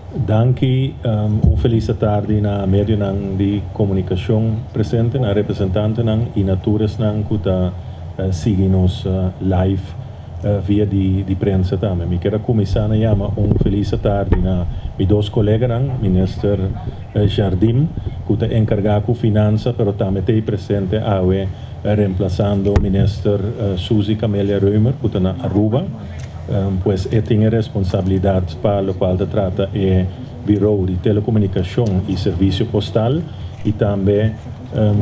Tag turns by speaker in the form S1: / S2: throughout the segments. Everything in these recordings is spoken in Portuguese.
S1: Danke, feliz tarde na medio ng di komunikasyon presente na representante ng inatures ng kuta siginos live via di prensa tama. Mi quero começar na yama feliz tarde na mi dos colegas ng Minister Jardim kuta encargado finança pero também tem presente awe reemplazando Minister Suzy Camelia Reumer kuta na Aruba. Pues tiene responsabilidad para lo cual se trata el Bureau de Telecomunicación y Servicio Postal y también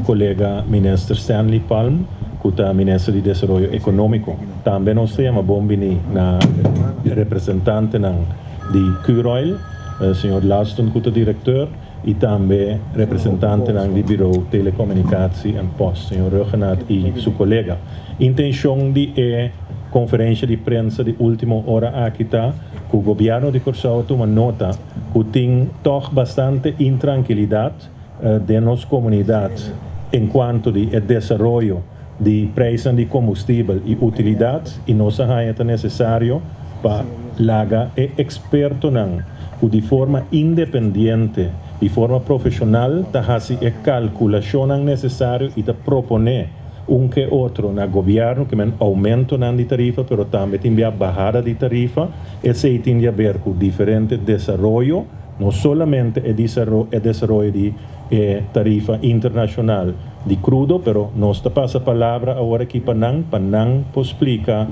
S1: colega Minister Stanley Palm, que es Ministro de Desarrollo Económico. También nos llama Bombini, na representante de Curoil, señor Laston, que es director, y también representante del Bureau de Telecomunicación y Post, señor Rogenat y su colega. Intención de conferência de prensa de última hora aqui está, que o governo de Curaçao toma nota que tem toch bastante intranquilidade de nossa comunidade enquanto de desenvolvimento de preços de combustível e utilidade e nossa raia é necessário para laga experto não que de forma independente, de forma profissional, tá fazendo a calculação necessária e tá proponer que outro na governo que men aumento na tarifa, pero também tem a bajada de tarifa, esse tem a ver com diferente desenvolvimento, não somente o desenvolvimento de tarifa internacional de crudo, pero nós passa a palavra agora aqui para não explicar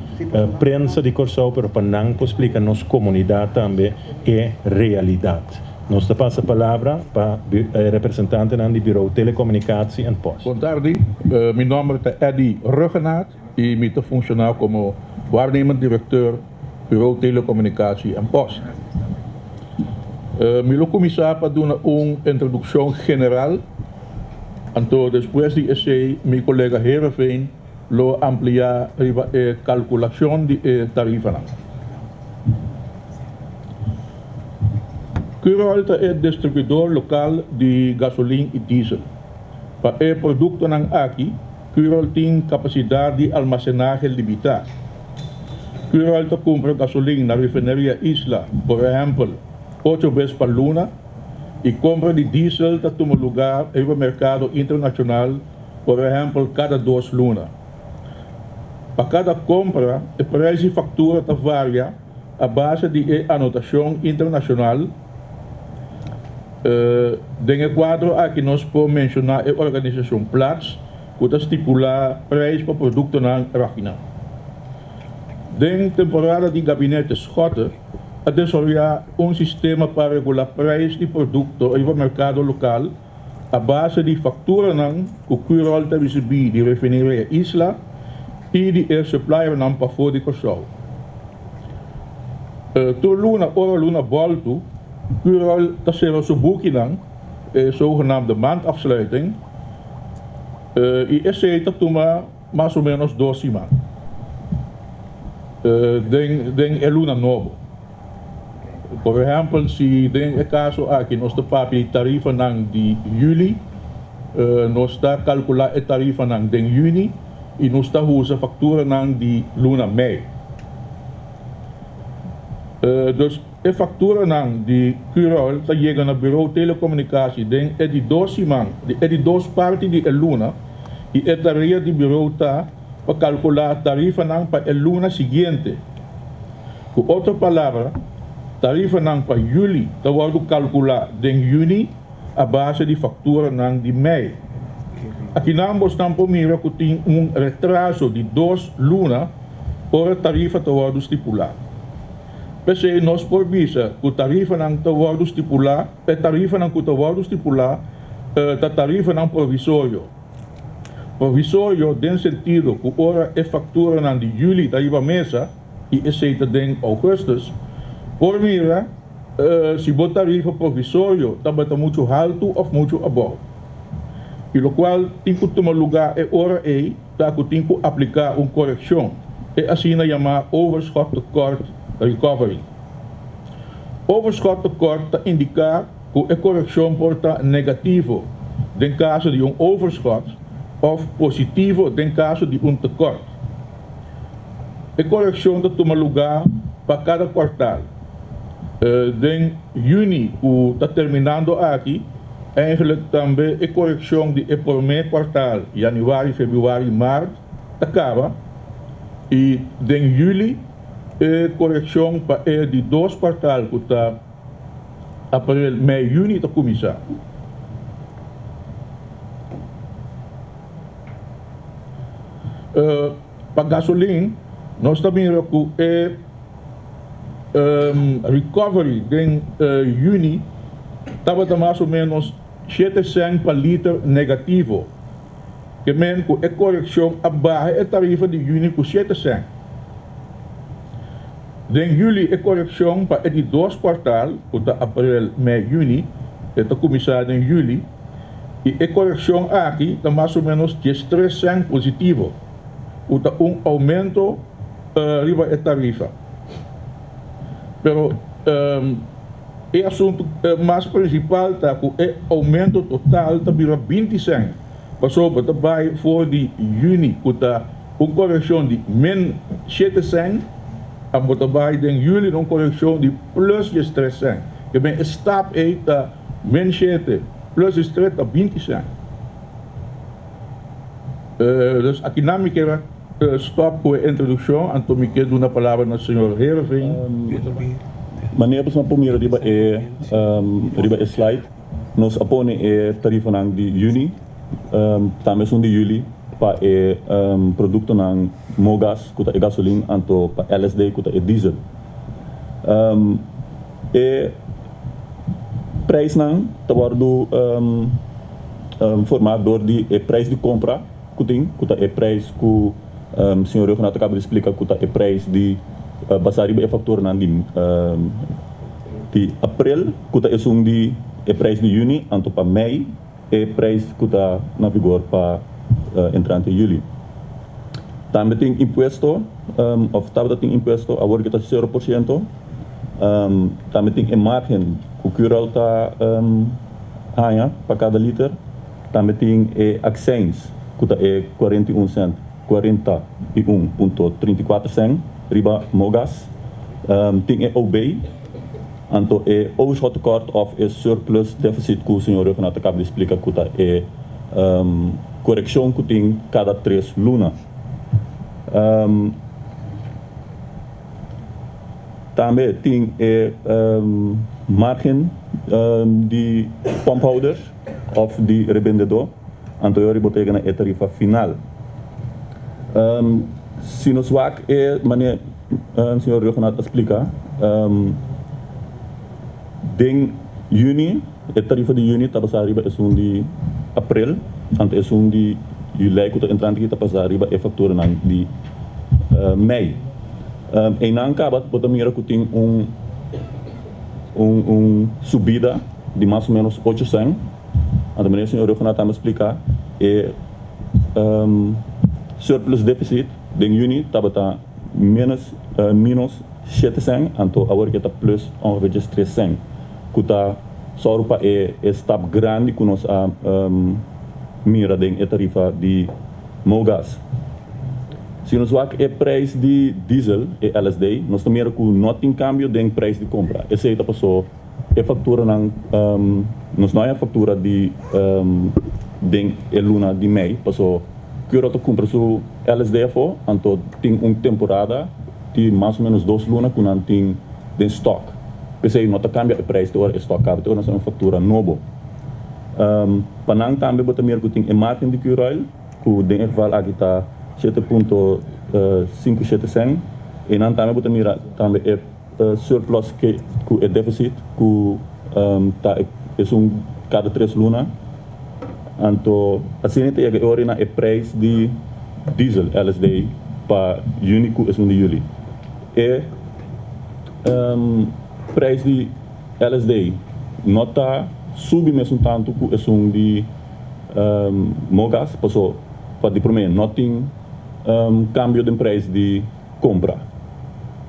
S1: prensa de Curaçao, pero para não explicar nossa comunidade também é realidade. Nós passa a palavra para o representante do Bureau de Telecomunicação e Post.
S2: Boa tarde, meu nome é Eddie Ruggenaat e eu estou funcionando como waarnemend diretor Bureau de Telecomunicação e Post. Eu vou começar para dar uma introdução geral, então depois de esse, meu colega Heerenveen lo ampliar a calculação de tarifa. Curoil é distribuidor local de gasolina e diesel. Para o produto ng aqui, Curoil tem capacidade de almacenagem limitada. Curoil compra gasolina na refineria Isla, por exemplo, 8 vezes por luna, e compra de diesel que toma lugar no mercado internacional, por exemplo, cada 2 lunas. Para cada compra, o preço e factura varia a base de anotação internacional. Dentro quadro aqui nós podemos mencionar a organização Platts, que estipula preço para o produto na Rachina. Dentro temporada de gabinete Schotten, a desenvolver sistema para regular preço de produto no mercado local a base de factura que o Curoil deve receber de refineria Isla e de supplier para fora de Curaçao. Luna volto, Curoil está subuki ng zogenaamde maandafsluiting e esse está toma mais ou menos 12 maand. Den Luna novo. Por exemplo, se den caso aqui nós temos tarifa ng de juli, nós está calcular a tarifa ng den juni e nós está usa factura ng de Luna Mei. Dus a factura de Curoil está chegando ao Bureau de Telecomunicação é de 12 man, é de 2 partes de luna e a tarefa do Bureau está para calcular a tarifa para a luna seguinte. Com outra palavra, tarifa para julho está sendo calcular em junho a base de factura de mei. Aqui nós estamos mira que tem retraso de 2 lunas por a tarifa está sendo estipulada. Pese nós por visa que a tarifa não está sendo estipulada, a tarifa não está sendo estipulada, a tarifa não provisório. Provisório, no sentido que ora a factura de julho está aí a mesa e aceita em agosto, por mira, se a tarifa provisório também está muito alto ou muito abaixo. E o qual tem que tomar lugar é hora aí, que tem que aplicar uma correção. É assim na chamada overschot tekort recovery. Overschot tekort indica que a correção pode estar negativo em caso de overschot ou positivo em caso de tekort. A correção toma lugar para cada quartal. Den juni, que está terminando aqui, eigenlijk também a correção de primeiro quartal, januário, fevereiro, março, acaba. E em julho, a correção para de 2 quartais, que está abril, maio, junho, está começar. Para gasolina, nós também recuperamos recovery em junho, estava mais ou menos 7 cents per litro negativo. Que men com a correção abaixo a tarifa de junho com 7 cents. Em julho a correção para de 2 quartais, que está abril, maio, junho, está começado em julho, e a correção aqui está mais ou menos 13 cents positivo. Está aumento riba a tarifa. Pero o assunto mais principal está com o aumento total está vira 20 cents. Passou para trabalhar for de junho, que está correção de menos 7 cents, a trabalhar em julho uma correção de plus 3 cents. Que bem, stap está menos 7, plus 3 está 20 cents. Dus aqui na minha quero stop com a introdução, então me quero dar a palavra ao senhor Herving.
S3: Meneer Pesma-Pomira riba e slide, nós apone a tarifa nang de juni, também são de julho para o produto nang mogas, kuta e gasolina, anto para LSD, kuta e diesel. E preço nang tawardo formador de preço de compra, kuta e preço que o senhor Renato acaba de explicar, kuta e preço de basar riba e factor nang de abril, kuta e sung de preço de junho, anto para maio, e preço que está na vigor para entrante em julho. Também tem imposto, of também tem imposto, agora que está 0%. Também tem a margem, o que está para cada litro. Também tem a accents, que está 41 cents, 41,34 cents, riba mogas. Tem a OB, anto é overschottekort of é surplus deficit que o senhor Renato acaba de explicar que é correção que tem cada 3 lunas. Também tem margem de pomphouders of de revendedor, anto eu rebotei na tarifa final. Se nos wak é maneira o senhor Renato explica. Em junho, a tarifa de junho está passando arriba de abril, antes de julho, que está entrando aqui está passando arriba a fatura de maio. E não acaba, porque mira que tem subida de mais ou menos 8 cents. Então, o senhor Renato está me explicar, surplus deficit de junho está menos 7 cents, então agora que está plus ongeveer 3 cents. Que está só para stap grande que nós mira a tarifa de mogas. Se nós vamos o preço de diesel e LSD, nós também que não tem câmbio de preço de compra. Essa é a fatura nós não é a fatura de luna de maio, passou que eu compro o LSD for, então tem uma temporada de mais ou menos 2 lunas que não tem de stock. Pensei, não cambia o preço de hora estocado, então nós temos uma fatura nova. Para não também botar que tem a margem de Curol, que dentro vale aqui está 7,57 cents, e não também botar também surplus que é déficit, que está cada 3 lunas. Então, assim tem a hora na preço de diesel LSD para junho que é de julho. E preço de LSD não está subindo mesmo tanto que é de mogas, passou para de primeiro não tem câmbio de preço de compra.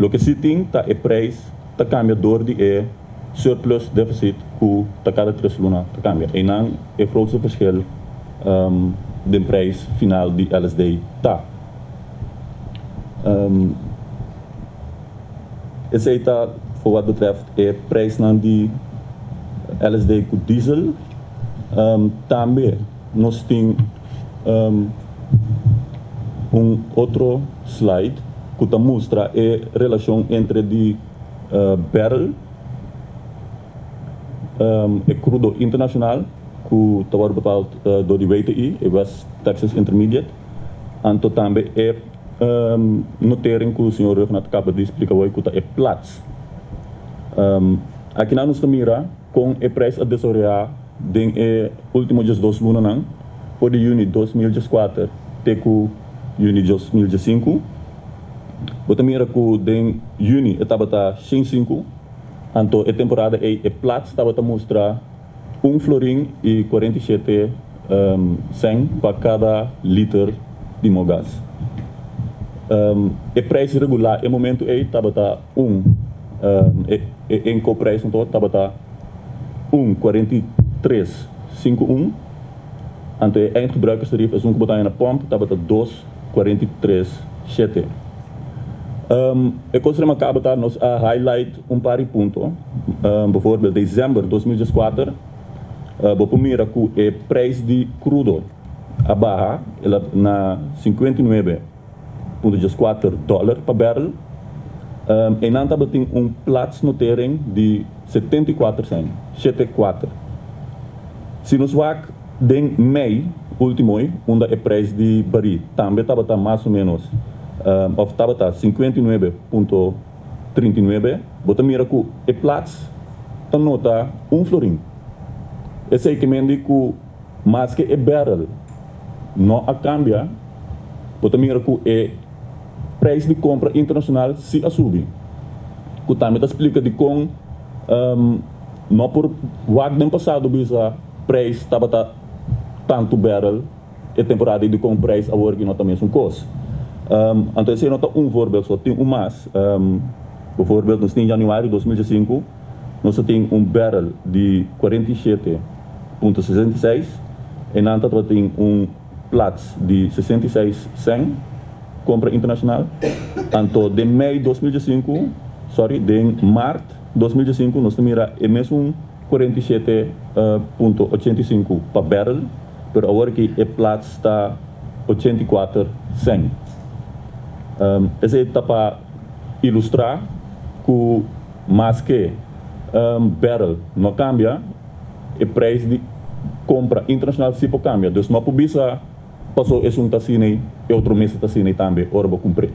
S3: O que se tem tá é preço tá cambiador de surplus deficit que tá cada 3 lunas tá cambia. E não é grootste verschil de preço final de LSD tá. Esse aí tá voor wat betreft de prijs naar die LSD com diesel, também nós temos outro slide que mostra a relação entre de barrel e crudo internacional que está bepaald door de WTI, West Texas Intermediate, en também notering que o senhor Regnat acaba de explicar hoje que é Platts. Aqui na nossa mira, com o preço de soja den últimos 2 meses, por de junho 2004 até junho 2005, bota mira que den junho estava 105, então a temporada é Platts estava a mostrar florim e 47 cent para cada litro de gás. O preço regular, no momento, estava em que o preço estava 1,4351. Então, o eindgebruikerstarif is que botar na pomp, estava 2,43,7. Eu gostaria de nos highlight par de pontos. Bijvoorbeeld, dezembro de 2004, vou mirar que o preço de crudo abaixo na 59,4 dólares per barrel. E não tem Platts notering de 74 cent, 74. Se nos vamos em mei, último, onde o preço de barril também estava mais ou menos, ou estava 59,39, bota mira que o Platts nota florim. Esse é que que mais que o barrel não cambia, bota mira que o preço de compra internacional se assume. Que também explica de como não por o ano passado bisa preço estava tanto barrel e temporada de com preço agora que não também são coisas. Então esse é nota voorbeeld, só tem mais. Bijvoorbeeld nos em januário de 2005 nós temos barrel de 47,66 e na outra tem Platts de 66 cent compra internacional. Então de mei de 2005, de março de 2005 nós temos o mesmo 47,85 para barrel, mas agora que o Platts está 84 cent. Esse é para ilustrar que mais que barrel não cambia, o preço de compra internacional se cambia. Então não pode passou esse tassine e outro mês tassine também, ora vou cumprir.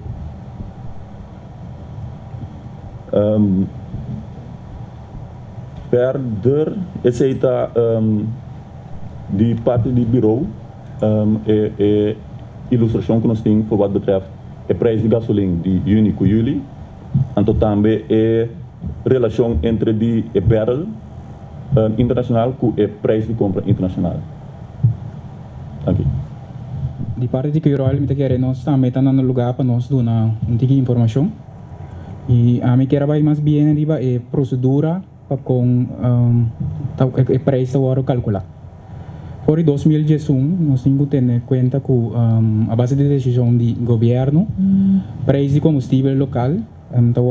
S3: Verder, esse está de parte do bureau, é ilustração que nós temos por what betreft o preço de gasolina de junho com julho, então também é relação entre o barrel internacional com o preço de compra internacional. Aqui.
S4: De parte de Quirol, me quer nós também estamos no lugar para nós dar uma informação. E a mim quer mais bem riba é procedura para com o preço agora calcular. Por 2011, nós temos que ter em conta que a base de decisão do governo, preço de combustível local, está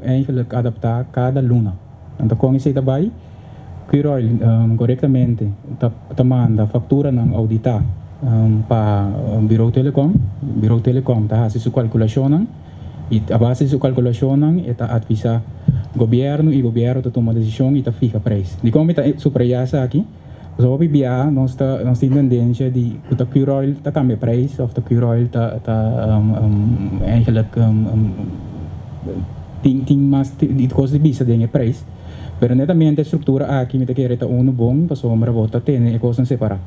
S4: eigenlijk adaptar cada luna. Então com isso também, Quirol corretamente está manda fatura não auditar para Bureau Telecom está fazendo sua calculação e a base de sua calculação está avisa governo e governo está tomando decisão e está fica preço. De como está surpresa aqui, só para BIA nós temos tendência de que o Quirol está cambia preço, ou o Quirol está eigenlijk tem mais de coisa de vista de preço. Pero netamente a estrutura aqui me quer está bom para sombra volta ter é coisa separada.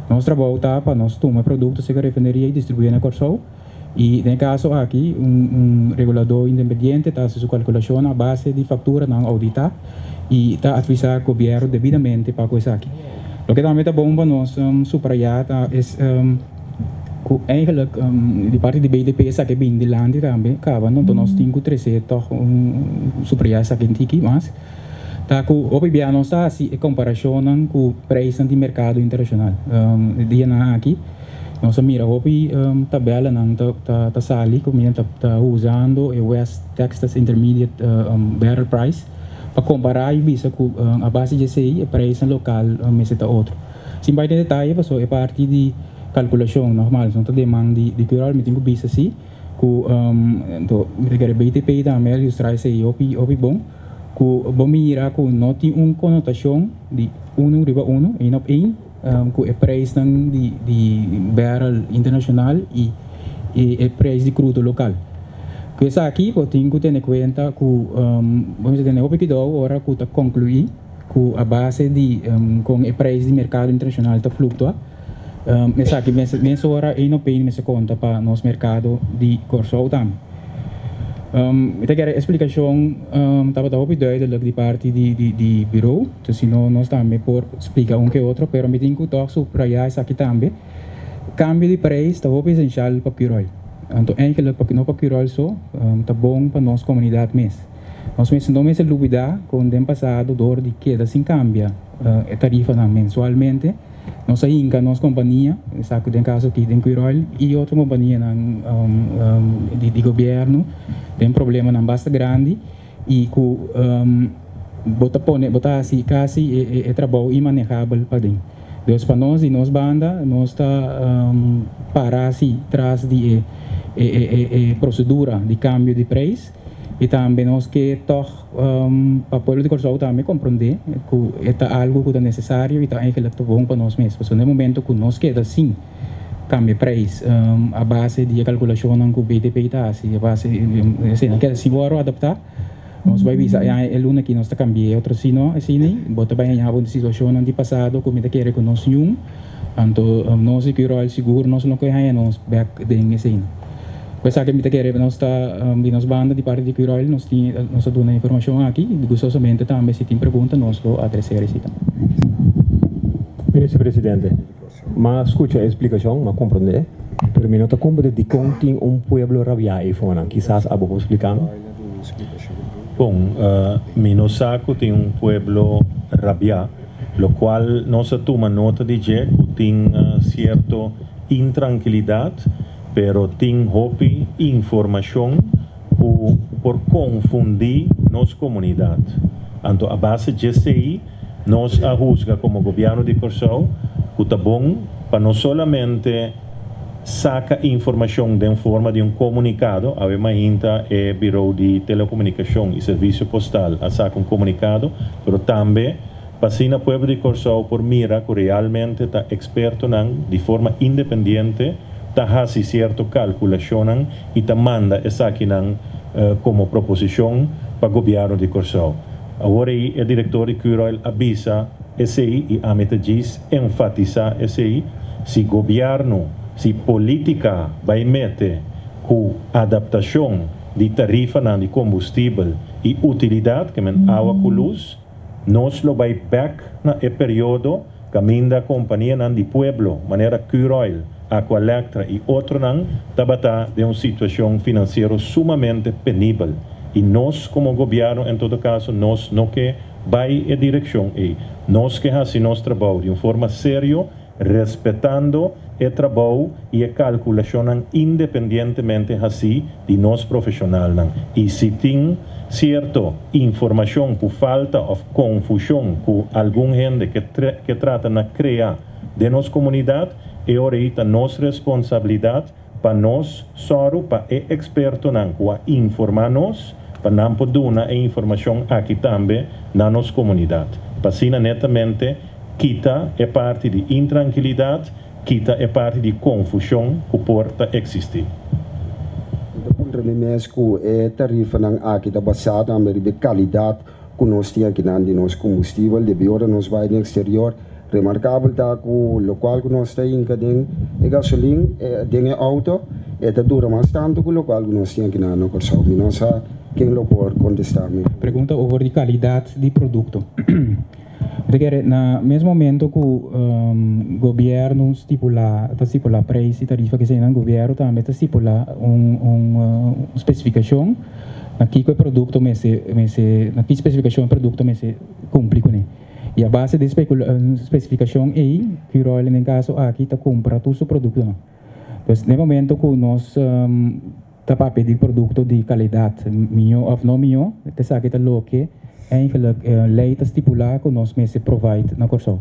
S4: Nós trabalhamos para nós tomar produtos que a refinaria e distribuir na Corsol. E no caso aqui, regulador independente está fazendo sua calculação a base de fatura não auditar e está avisar o governo devidamente para coisa aqui. O que também está bom para nós subrayar é eigenlijk de parte de BDP sa que bem de land também, acaba não nós temos 300 subrayar essa aqui mas tá com o PBA não está assim em comparação com o preço de mercado internacional. Dia na aqui Nós mira hopi tabela nang ta sali como ta usando o West Texas Intermediate barrel price para comparar e bisa com a base de CI e preço local mês ta outro. Sim vai ter detalhe passou é parte de calculação normal, não tá demanda de curar me tenho bisa si com então me quer BTP também os traz CI hopi bom com bom mira com noti conotação de 1/1 em op 1 com o preço de barrel internacional e o preço de crudo local. Que essa aqui eu tenho que ter em conta que vamos dizer o que dá agora que está concluir com a base de com o preço de mercado internacional está flutua. Essa aqui nessa hora ainda não me se conta para nosso mercado de Corsol também. Eu quero explicação estava duidelijk de parte de bureau, então se nós também por explicar que outro, pero me tenho que tocar sobre isso aqui também. Cambio de preço está essencial para Curol. Então eigenlijk para não para Curol só, está bom para nossa comunidade mesmo. Nós mesmo não mesmo dúvida com o tempo passado dor de que assim cambia a tarifa mensualmente. Nossa Inca, nossa companhia, sabe tem caso aqui tem Curol e outra companhia de governo tem problema na basta grande e com botar assim quase é trabalho imanejável para dentro. Deus para nós e nós banda nós está para assim trás de procedura de câmbio de preço e também nós que para o povo de Corsol também compreender que é algo que é necessário e também que é bom para nós mesmos. No momento que nós queda assim cambia preço a base de calculação que o BTP está assim a base assim não quer assim agora adaptar nós vai visar é luna que nós está cambiando outro sino assim nem bota bem a boa situação no passado como está querer que nós nenhum então nós seguro nós não quer nós back den assim. Coisa que me quer nós está nós banda de parte de Curol nós dando informação aqui e gostosamente também se tem pergunta nós vou adressar isso
S5: também. Presidente, mas escucha a explicação, mas compreender. Pero me nota como de contin pueblo rabia e fona, quizás a vos explicar.
S1: Bom, Minosaco tem pueblo rabia, lo cual no se toma nota de que tem cierto intranquilidade, pero tem hopi informação por confundir nos comunidade. Então, a base de GCI nos juzga como governo de Corsol que está bom para não solamente saca informação de forma de comunicado, a ainda é Bureau de Telecomunicação e Serviço Postal a saca comunicado, mas também para o povo de Corsol por mira que realmente está experto de forma independente está fazendo certa calculação e está manda essa aqui como proposição para o governo de Corsol. Agora o diretor de Curol avisa SI e a meta diz enfatiza SI se governo, se política vai meter com adaptação de tarifa de combustível e utilidade, que é água com luz, nós lo vai back na período caminho da companhia de pueblo, maneira Curol, Aqualectra e outro tabata de uma situação financeira sumamente penível. E nós, como governo, em todo caso, nós não que vai em direção e nós que fazemos nosso trabalho de uma forma séria, respeitando o trabalho e a calculação independentemente assim de nós profissional. E se tem certa informação por falta ou confusão com algum gente que trata de criar de nossa comunidade, é ahorita nossa responsabilidade para nós, só para o experto informar nós para não poder dar a informação aqui também na nossa comunidade. Para assim, netamente, quita a parte de intranquilidade, quita a parte de confusão que pode existir.
S6: Então, mesmo a tarifa aqui está basada na qualidade que nós temos aqui de nosso combustível, de hora nós vai no exterior, remarcável está que o local que nós temos aqui de gasolina, de auto, está dura mais tanto que o local que nós temos aqui na Corsol. Quem lo pode contestar?
S4: Pergunta sobre a qualidade do produto. No mesmo momento que o governo estipula preço e tarifa que se o governo também estipula uma especificação aqui que o produto na que especificação o produto se cumpre com ele. E a base de especificação é que o no caso aqui está compra todo o produto. Então, no momento que nós estamos pedindo produto de qualidade, melhor ou não melhor, essa aqui está louca, eigenlijk lei está estipular que nós mesmos provide na corso.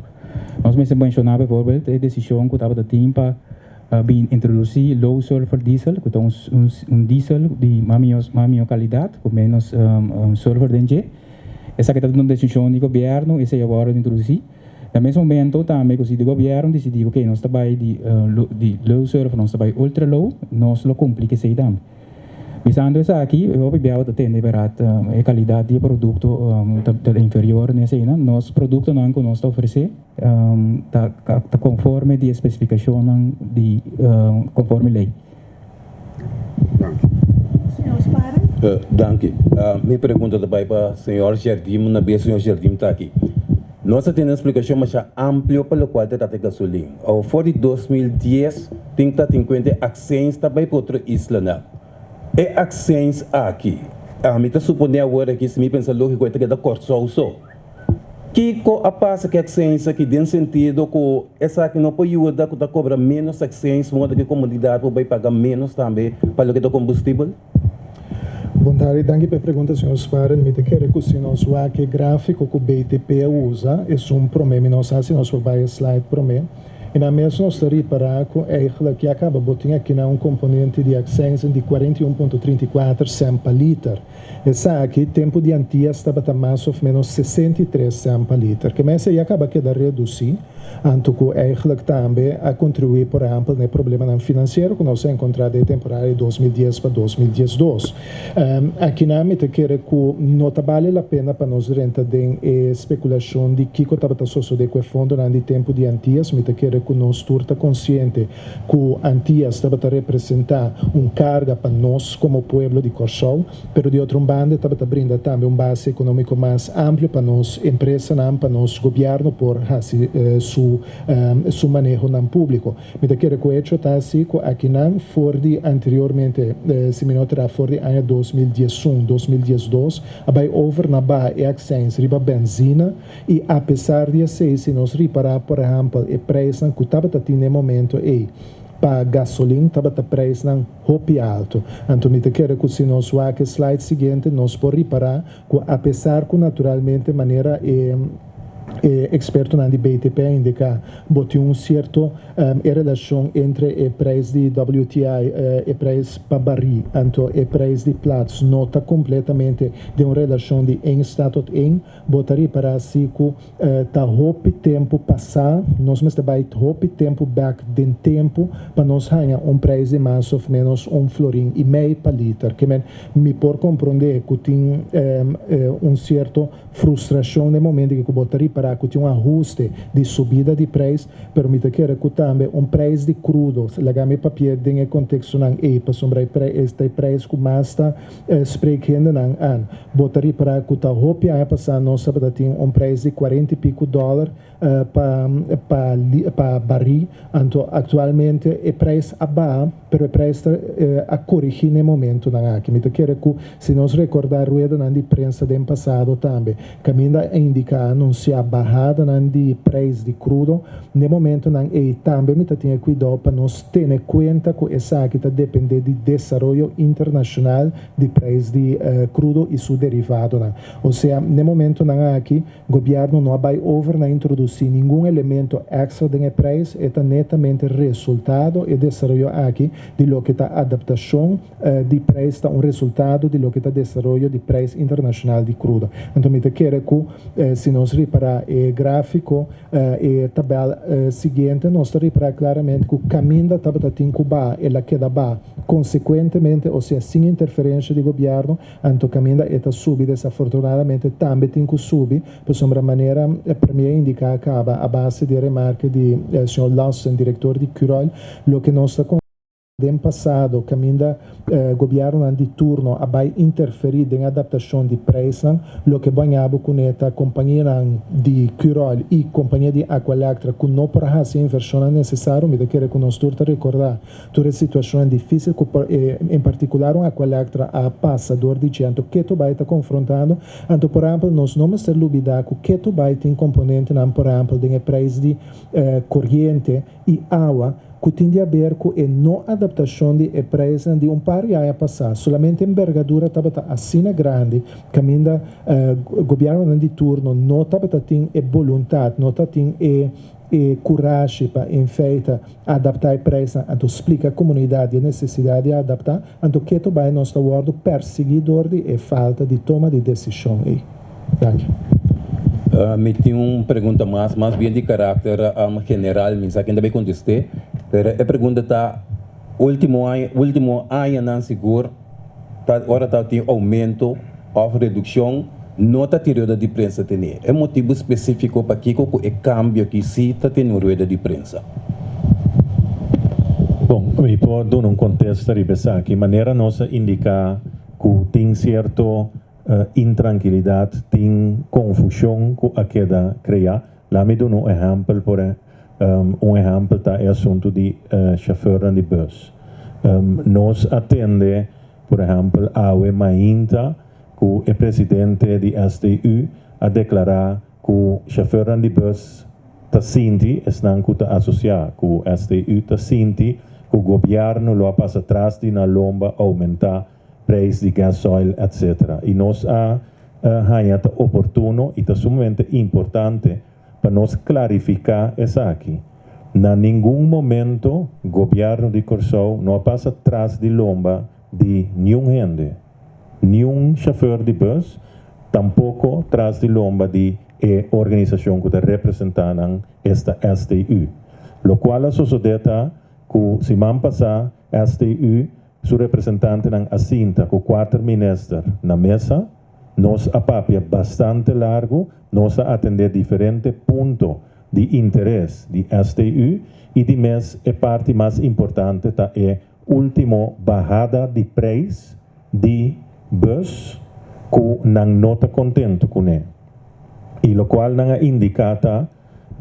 S4: Nós mesmos mencionamos, por exemplo, a decisão que estava da timpa introduzir low sulfur diesel, que é diesel de maior qualidade, com menos sulfur dentro. Essa que está uma decisão do governo, essa é agora de introduzir. No mesmo momento, também o governo decidiu que nós trabalhamos de low sulfur, nós trabalhamos ultra low, nós lo complica esse também. Visando isso aqui, eu vou ver a qualidade do produto inferior nessa aí, nosso produto não que nós oferecemos está conforme a especificação de conforme lei.
S7: Senhor Sparen?
S8: Danke. Minha pergunta também para o senhor Jardim, na vez o senhor Jardim está aqui. Nós temos uma explicação mais ampla para o qual está a gasolina. Ao fora de 2010, tem que ter em conta ações também para outra isla. E ações aqui. A mim está supondo agora que se me pensa lógico que é da corte só. Que a passa que ações aqui tem sentido que essa aqui não pode ajudar que cobra menos ações, modo que a comunidade vai pagar menos também para o que é combustível?
S9: Bom tarde, danke pela pergunta, senhor Sparen. Me quero que o senhor que gráfico que o BTP usa é problema, nós fazemos vários slides para mim. E na mesma nós reparar que acaba botando aqui um componente de ações de 41,34 cents per liter. Essa aqui, tempo de antia, estava mais ou menos 63 cents per liter. Que mais aí acaba que reduzir, tanto que também a contribuir, por exemplo, no problema financeiro que nós encontramos em temporada de 2010 para 2012. Aqui na me quero que não vale a pena para nós renta de especulação de que estava sucedendo com o fundo no tempo de antias, me quero que nós estamos conscientes que antias estava a representar carga para nós como povo de Corsol, mas de outra banda estava a brindar também base econômico mais amplo para nós empresas, para nós governo por su manejo no público. Me quero que o hecho está assim que aqui não for de anteriormente, se me notará for de ano 2011, 2012, vai over na barra e ações riba benzina e apesar de assim, se nós reparar, por exemplo, o preço que estava no momento para gasolina estava a preço hopi alto. Então, me quero que se nós vamos ao slide seguinte, nós podemos reparar que apesar que naturalmente de maneira experto na BTP indica que certo relação entre o preço de WTI e o preço para barril, então o preço de Platts não está completamente de uma relação de em status em, botaria para si que está hopi tempo passar, nós também hopi tempo back de tempo para nós ganhar preço de mais ou menos florim e meio para liter, que me por compreender que tem certo frustração no momento que botaria para que tem ajuste de subida de preço, permite que também preço de crudo, legame papel em contexto não é para sobre este preço que mais está sprekende não an, botaria para que tá hopi a passar nós sabemos que tem preço de 40 e pico dólar para barril, então atualmente o preço abaixo, mas o preço a corrigir no momento não aqui. Me quero que se nós recordar rueda na imprensa do ano passado também, caminho a indicar anunciar barrada na de preço de crudo, no momento não é também me tinha cuidado para nós ter conta que essa aqui está depender de desenvolvimento internacional de preço de crudo e seu derivado, não. Ou seja, no momento não aqui, o governo não vai over na introduzir nenhum elemento extra de preço, é netamente resultado e desenvolvimento aqui de lo que está adaptação de preço, está resultado de lo que está desenvolvimento de preço internacional de crudo. Então, me quero que se nós reparar o gráfico e tabela seguinte, nós reparar claramente que o caminho da tabela tem que bar, ela queda bar, consequentemente, ou seja, sem interferência do governo, então o caminho está subir, desafortunadamente também tem que subir, por sombra maneira, para mim indicar acaba a base de remarca de senhor Lawson, diretor de Curol, lo que nós está del passado caminda governo di turno abai interferito in adaptazione di preço, lo che banhabo com a companhia di Curol e companhia di Aqualectra com não para essa inversão necessária, me quero que nós turta recordar toda a situação difícil em particular a Aqualectra a passador dizendo que tu vai estar confrontando, então por exemplo nós não ser lubida que tu vai ter componente não por exemplo de preço de corrente e água que tem a ver com a não adaptação de empresa de par de anos passados. Solamente a envergadura estava assim grande, que ainda o governo de turno não estava tendo a vontade, não estava tendo a coragem para, em feita, adaptar a empresa, então explica à comunidade a necessidade de adaptar, então que tu vai nós estamos perseguidor de falta de toma de decisão.
S8: Me tem uma pergunta mais bem de caráter general, mas aqui ainda bem contestei. A pergunta está, último ano não seguro, agora está tem aumento ou redução, nota de roda de prensa tem. É motivo específico para que o cambio que se está tendo roda de prensa?
S1: Bom, eu posso dar um contexto aqui, maneira nossa indicar que tem certo intranquilidade, tem confusão que a queda criar. Lá me dou um exemplo por exemplo está o assunto de chauffeur de bus. Nós atende, por exemplo, a Mainta, que é presidente de STU, a declarar que o chauffeur de bus está senti, não que está associado, que o STU está senti, que o governo lo passa atrás de na lomba aumentar preço de gasoil, etc. E nós ganhamos oportuno e está sumamente importante para nós clarificar isso aqui. Na nenhum momento o governo de Corsou não passa atrás de lomba de nenhum gente, nenhum chauffeur de bus, tampouco atrás de lomba de organização que está representando esta STU. Lo qual sucede que se man passar STU, seu representante não assinta com 4 ministros na mesa, nós apapia bastante largo, nós atender diferentes pontos de interesse de STU e de mês a parte mais importante tá é última bajada de preço de bus que não está contente com ele. E o qual não indicata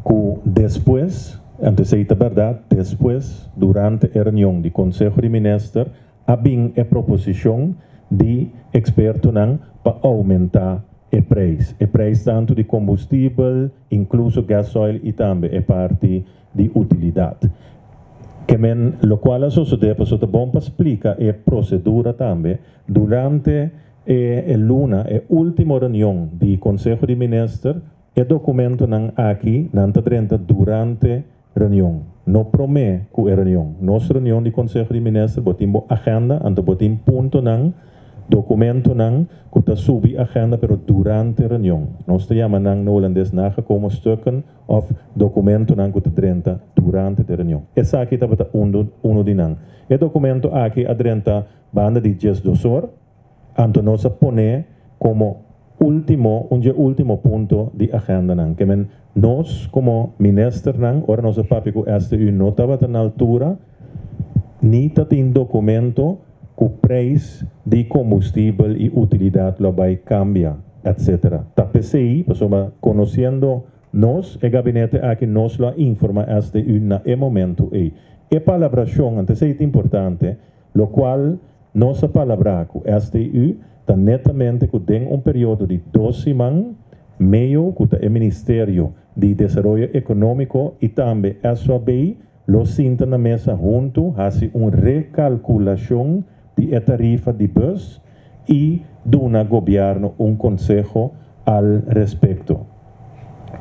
S1: que depois, antes de ser verdade, depois, durante a reunião do Conselho de Ministros, havia a proposição de experto para aumentar o preço tanto de combustível, incluso gasoil e também a parte de utilidade. Que lo qual sucede, pues é bom para explicar a procedura também durante a luna, a última reunião do Conselho de Ministros, o documento não aqui, não está durante a reunião. Não promete que a reunião. Nossa reunião do Conselho de Ministros, botimos agenda, então botimos ponto não, documento não, que está subi agenda, pero durante a reunião. Nós chamamos no holandês naga como stukken of documento não que está durante a reunião. Essa aqui está uno de não. O documento aqui adrenta banda de 10 dosor, então nós põe como último ponto de agenda não. Que nós como ministro não, ora nosso papico STU não estava na altura, nem tem documento que o preço de combustível e utilidade lo vai cambiar, etc. Ta PCI, pessoa conhecendo nós, o gabinete aqui nós lo informa STU na momento e palabração, antes é importante, lo qual nossa palavra com STU está netamente que tem período de 2 semanas, meio que o Ministério de Desenvolvimento Econômico e também SOB lo sinta na mesa junto, hace recalculação de tarifa de bus e dona governo consejo al respecto.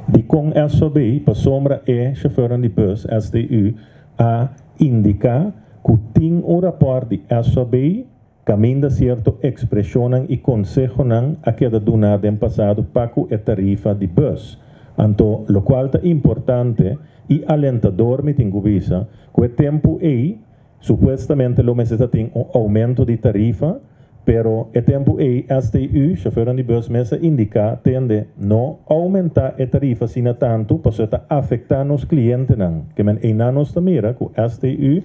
S1: De com SOB, para sombra chauffeur de bus, STU, a indicar que tem rapport de SOB, caminda certo expressão e consejo a queda donada em passado para a tarifa de bus. Então, lo qual é importante e alentador me tenho visa que o tempo supostamente lo meseta tem aumento de tarifa, pero o tempo STU, chauffeur de bus, mesa indica tende não aumentar a tarifa sina tanto, para afetar os clientes não. Que men nós mira que STU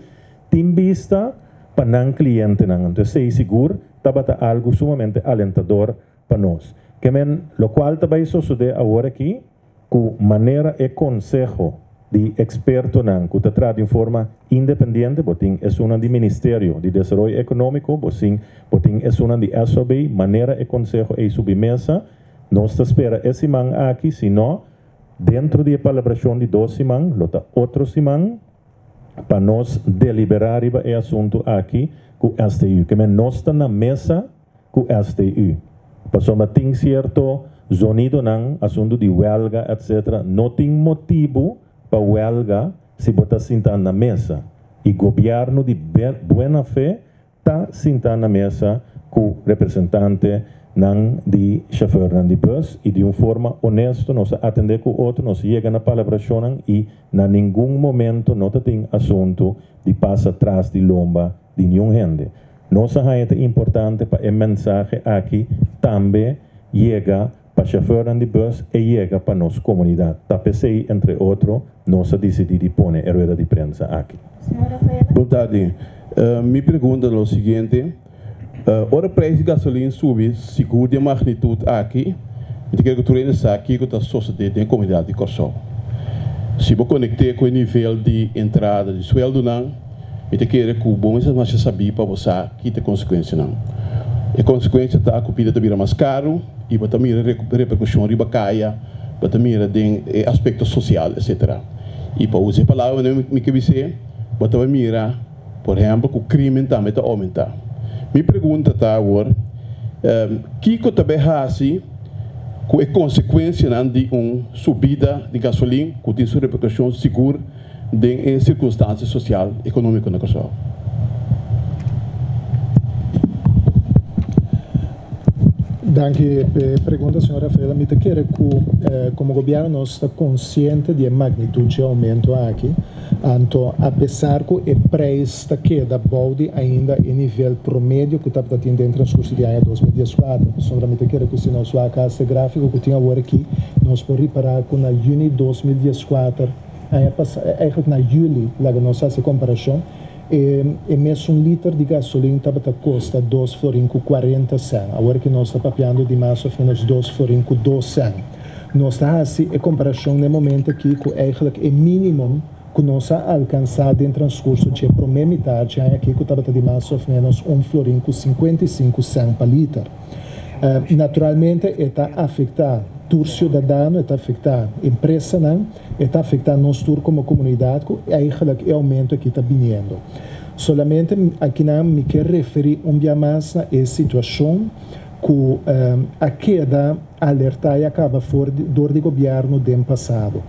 S1: tim vista para o cliente. Então, sei seguro, tabata algo sumamente alentador para nós. Que lo qual também sucede agora aqui, com maneira e consejo de experto que te trata de forma independente, botin é uma do Ministério de Desenvolvimento Econômico, botin é uma de SOB, maneira e consejo é submesa, nós espera esse man aqui, senão dentro da palabração de 2 semanas, lota outro semana, para nós deliberar o assunto aqui com o STU, que nós estamos na mesa com o STU. Passou tem certo sonido não assunto de huelga, etc. Não tem motivo para huelga se você sentar na mesa. E o governo de boa fé está sentando na mesa com o representante de chauffeur de bus e de uma forma honesta nós atender com o outro, nós chega na palabração e em nenhum momento não tem assunto de passar atrás de lomba de nenhum gente. Nossa é importante para a mensagem aqui também chega para o chauffeur de bus e chega para a nossa comunidade. Tapecei, entre outros, nós decidimos pôr a rueda de prensa aqui.
S7: Boa tarde. Minha pergunta é o seguinte. O preço de gasolina sube, seguro de magnitude aqui, eu quero que tu reines aqui com a sociedade em comunidade de Corsol. Se você conectar com o nível de entrada de sueldo, eu quero que o bom seja saber para você que tem consequência. A consequência está que o pida está mais caro e você mira repercussão riba caia, você mira de aspecto social, etc. E para usar a palavra, me que você vai mirar, por exemplo, que o crime também está aumentando. Minha pergunta está agora, que também assim, com a consequência de uma subida de gasolina, que tem sua repercussão segura em circunstâncias sociais e econômicas na Corsol.
S9: Danke pergunta, senhora Freila. Me quer que, como governo, nós está consciente da magnitude de aumento aqui. Então, apesar que o preço queda balde ainda em nível promédio que está tendo em transcurso de ano 2014. Somente quero que se nós vá esse gráfico que tinha agora aqui, nós podemos reparar que na junho de 2014, na julho, lá que nós fazemos a comparação, e mesmo litro de gasolina estava custa 2,40 florins. Agora que nós estamos papiando de mais ou menos 2,12 florins. Nós estamos fazendo a comparação no momento aqui que é mínimo que nós alcançado em transcurso de primeira metade aqui que estava de mais ou menos 1 florim com 55 cents para litro. Naturalmente está afetando o cidadão, está afetando a empresa, está afetando nós como comunidade, e aumento que está vindo. Solamente aqui não me quero referir dia mais a essa situação que a queda alerta e acaba fora do governo do ano passado.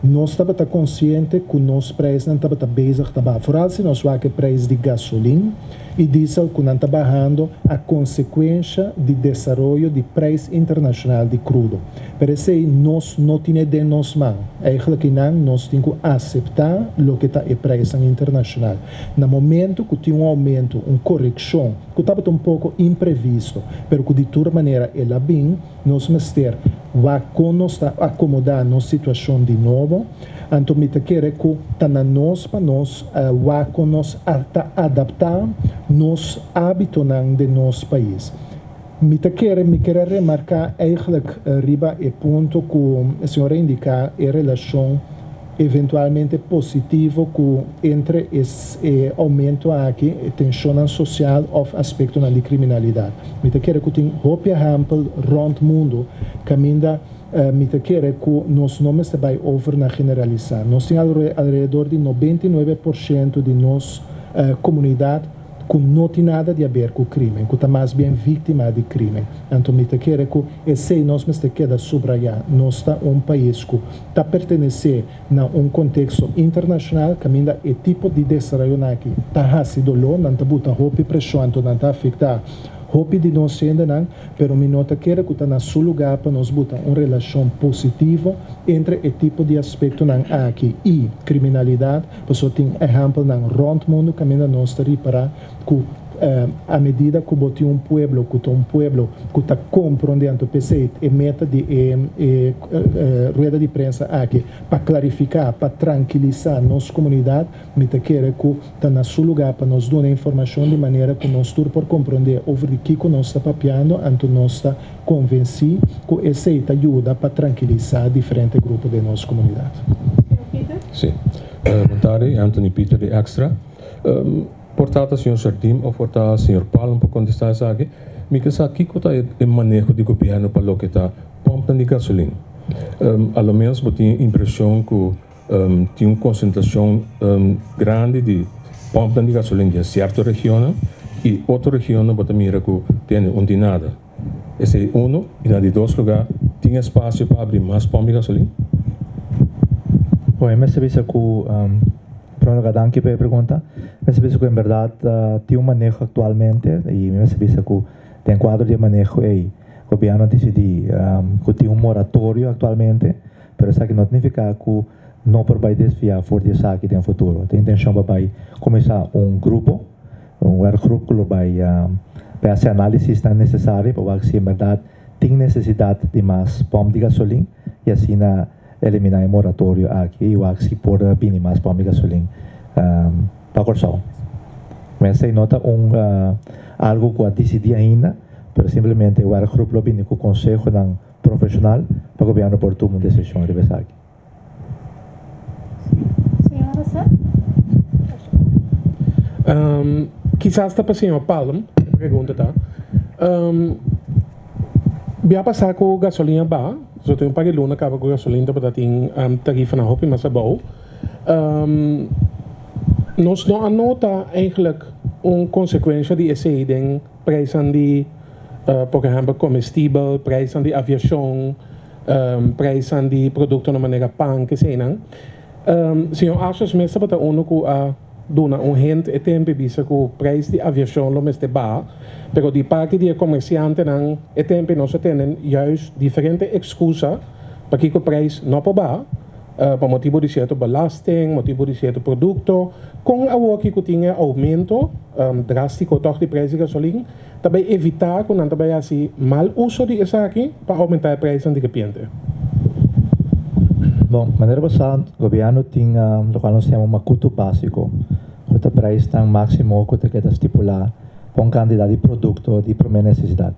S9: Nós estamos conscientes que o nosso preço não estava bem, por se nós vamos que preço de gasolina e diesel que não está barrando a consequência de desenvolvimento de preço internacional de crudo. Por isso, nós não temos de nós mãos. É que nós temos que aceitar o que está o preço internacional. No momento que tem aumento, uma correção, que estava um pouco imprevisto, mas que de toda maneira ela bem, nós vamos ter acomodar nossa situação de novo. Então, me quero que está na nós para nós adaptar nos hábitos de nosso país. Me quero remarcar riba e ponto que a senhora indica a relação eventualmente positiva entre esse aumento aqui, tensão social ou aspecto de criminalidade. Me quero que tem roupa ampla rond mundo caminha. Me quero que nós não estamos over na generalizar. Nós temos alrededor de 99% de nossa comunidade que não tem nada a ver com o crime, que está mais bem vítima de crime. Então, me quero que esse nós temos que subrayar. Nós estamos um país que está pertencer a um contexto internacional, caminha e tipo de desenvolvimento aqui. Está sido lá, não está botando roupa e pressão, não está afetando roupa de nós ainda não, mas me nota que está na seu lugar para nós botar uma relação positiva entre o tipo de aspecto aqui e criminalidade. Pessoa tem exemplo no mundo que ainda nós está reparar que a medida que bote um pueblo que está compreendendo o PC e meta de rueda de prensa aqui para clarificar, para tranquilizar nossa comunidade, me te quer que está na seu lugar para nos dar informação de maneira que nós todos por compreender over de que nós está papiando, então nós está convencido que essa ajuda para tranquilizar diferentes grupos de nossa comunidade.
S10: Sim. Boa tarde, Anthony Peter de Extra. Portanto, Sr. Jardim ou portanto, Sr. Palm, para contestar isso aqui, me que sabe que é o manejo do governo para o que está pompando de gasolina. Ao menos, eu tenho a impressão que tinha uma concentração grande de pompando de gasolina em certa região e outra região, eu mira que tem onde nada. Esse é um, e na de dois lugares, tinha espaço para abrir mais pompos de gasolina?
S11: Bom, eu me sabia que primeiro lugar, danke pela pergunta. Eu sabia que, em verdade, tem um manejo atualmente e eu sabia que tem quadro de manejo aí. O governo decidiu que tem um moratório atualmente, mas isso não significa que não vai desviar for de saque no futuro. Tem intenção de começar um grupo que vai fazer análises necessárias para ver se, em verdade, tem necessidade de mais pompos de gasolina e assim eliminar o moratório aqui e o se por bem mais pompos de gasolina para Corsol. Mas se nota algo que a decidir ainda, mas simplesmente o grupo lo bem com o conselho profissional para o governo por tomar uma decisão de aqui.
S12: Senhora,
S13: quizás está para o Sr. Palm, pergunta tá. Vai passar com gasolina ba, só tem um pagueluna acaba com gasolina para ter tarifa na roupa mas é bom. Nós não anota eigenlijk uma consequência de esse den preço de por exemplo comestível, preço de aviação, preço de produto de maneira pan que sei não. Senhor achas mesmo para uno que dona hint e tempo bisa que o preço de aviação lo meste ba, pero di parte de comerciante não e tempo nós tenen juist diferente excusa para que o preço não pode ba. Por motivo de certo belasting, motivo de certo produto, com a work que tinha aumento drástico toch de preço de gasolina, também evitar que não também assim mal uso de essa aqui para aumentar o preço de repente.
S11: Bom, maneira passada, o governo tinha o que nós chamamos um custo básico, o preço está máximo que quer estipular com a quantidade de produto de primeira necessidade.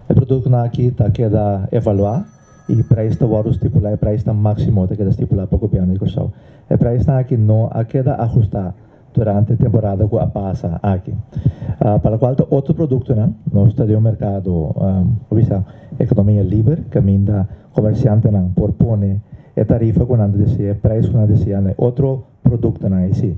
S11: O produto aqui está queda evaluar e preço está estipular, o preço está máximo que quer estipular para o governo de Corsol. O preço aqui não queda ajustar durante a temporada que passa aqui. Para o qual outro produto, nós estamos no mercado, economia livre, que ainda comerciante por pone a tarifa que nada deseja, preço que nada deseja, outro produto não é assim.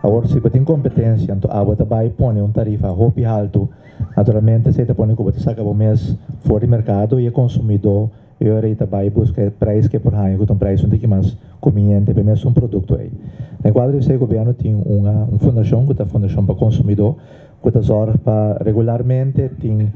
S11: Agora, se você tem competência, então a você vai pôr uma tarifa roupa alto, naturalmente você põe que você saca o mês fora do mercado e o consumidor e o rei vai buscar preço que por aí com um preço que mais conveniente para mesmo produto aí. No quadro desse governo tem uma fundação, que é a fundação para consumidor, que está para regularmente tem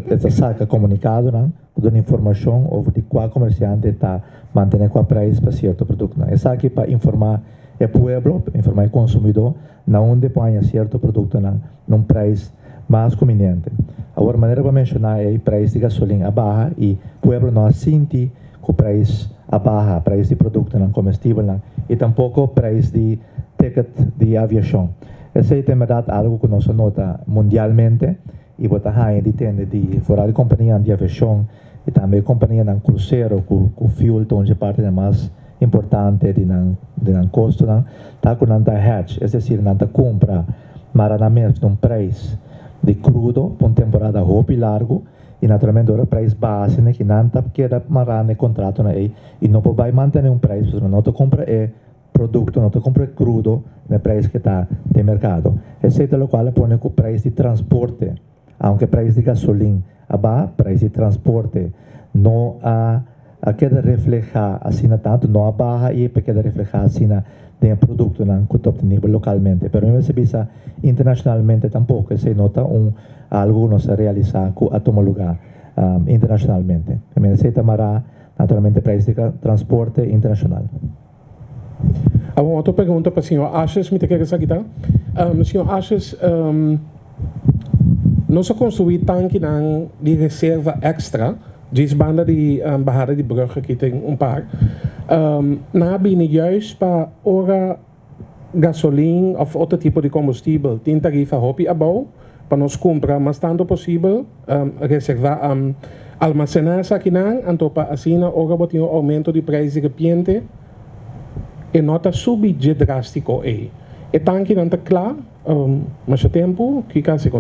S11: essa saca comunicado, dando informação sobre qual comerciante está mantendo qual preço para certo produto. Essa aqui para informar o povo, informar o consumidor, na onde põe certo produto num preço mais conveniente. Agora, a maneira para mencionar é o preço de gasolina a barra e o povo não sente que o preço a barra, o preço de produto não comestível e tampouco o preço de ticket de aviação. Esse é, na verdade, algo que nós nota mundialmente e botar aí de tende de fora de companhia de aviação e também companhia de cruzeiro com fuel, onde parte é mais importante de custo, está com nada hedge, é decir, nada compra maranamente um preço de crudo por temporada roupa e largo e naturalmente o preço base que não queda marane contrato e não pode manter um preço, não te compra produto, não te compra crudo no preço que está no mercado. Esse é o qual põe o preço de transporte, aunque o preço de gasolina abaixo, preço de transporte não queda reflejar assim tanto, não abaixo e queda reflejar assim tem produto que está obtenido localmente, mas não se visa internacionalmente tampouco, se nota algo que não se realiza a tomar lugar internacionalmente. Também se tomará naturalmente preço de transporte internacional.
S13: Uma outra pergunta para o senhor. Achas que me quer essa aqui? senhor, achas nós construir tanque de reserva extra, diz banda de barrada de bruggen que tem paar, na bine juist para ora gasolina of outro tipo de combustível, tem tarifa hopi abau, para nós comprar mais tanto possível, reservar almacenar essa aqui não, então para assim ora botar um aumento de preço repente e nota subir drástico aí. E tanque não está claro, mas o tempo que quase com